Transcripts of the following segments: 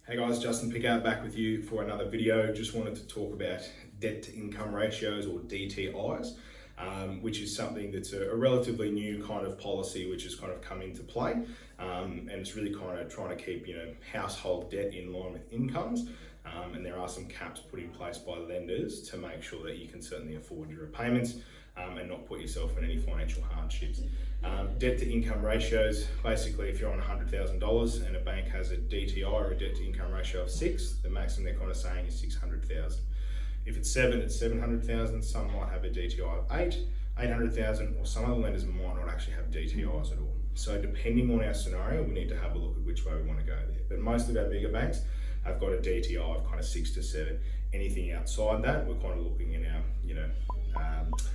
Hey guys, Justin Pickard back with you for another video. Just wanted to talk about debt to income ratios, or DTIs, which is something that's a relatively new kind of policy which has kind of come into play, and it's really kind of trying to keep household debt in line with incomes, and there are some caps put in place by lenders to make sure that you can certainly afford your repayments and not put yourself in any financial hardships. Debt to income ratios, basically if you're on $100,000 and a bank has a DTI or a debt to income ratio of 6, the maximum they're kind of saying is 600,000. If it's 7, it's 700,000. Some might have a DTI of 8, 800,000, or some other lenders might not actually have DTIs at all. So depending on our scenario, we need to have a look at which way we want to go there. But most of our bigger banks have got a DTI of kind of 6 to 7. Anything outside that, we're kind of looking in our,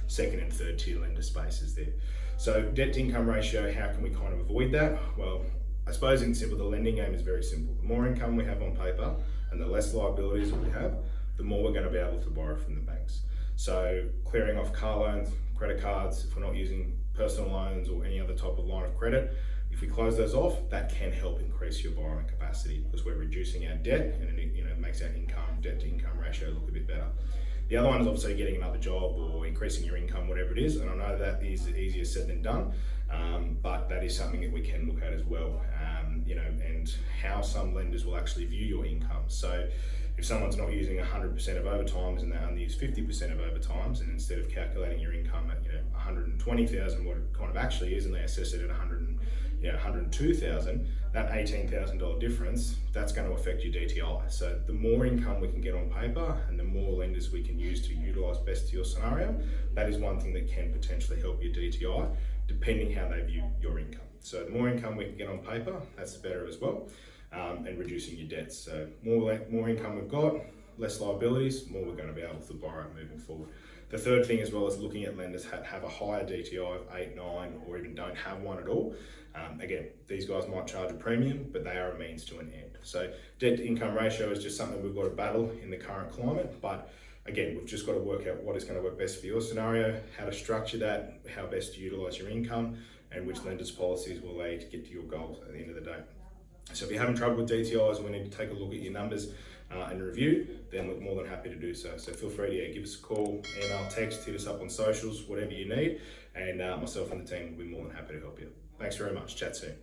second and third tier lender spaces there. So debt to income ratio, how can we kind of avoid that? Well, I suppose in simple, the lending game is very simple. The more income we have on paper and the less liabilities that we have, the more we're going to be able to borrow from the banks. So clearing off car loans, credit cards, if we're not using personal loans or any other type of line of credit, if we close those off, that can help increase your borrowing capacity because we're reducing our debt, and it makes our debt to income ratio look a bit better. The other one is obviously getting another job or increasing your income, whatever it is. And I know that is easier said than done, but that is something that we can look at as well, and how some lenders will actually view your income. So if someone's not using 100% of overtimes and they only use 50% of overtimes, and instead of calculating your income at 120,000, what it kind of actually is, and they assess it at 102,000, that $18,000 difference, that's going to affect your DTI. So the more income we can get on paper and the more lenders we can use to utilize best to your scenario, that is one thing that can potentially help your DTI, depending how they view your income. So the more income we can get on paper, that's better as well, and reducing your debts. So more income we've got, less liabilities, more we're going to be able to borrow moving forward. The third thing as well is looking at lenders that have a higher DTI of 8, 9, or even don't have one at all. Again, these guys might charge a premium, but they are a means to an end. So debt to income ratio is just something we've got to battle in the current climate, but again, we've just got to work out what is going to work best for your scenario, how to structure that, how best to utilize your income, and which lenders' policies will allow you to get to your goals at the end of the day. So if you're having trouble with DTIs and we need to take a look at your numbers and review, then we're more than happy to do so. So feel free to give us a call, email, text, hit us up on socials, whatever you need, and myself and the team will be more than happy to help you. Thanks very much. Chat soon.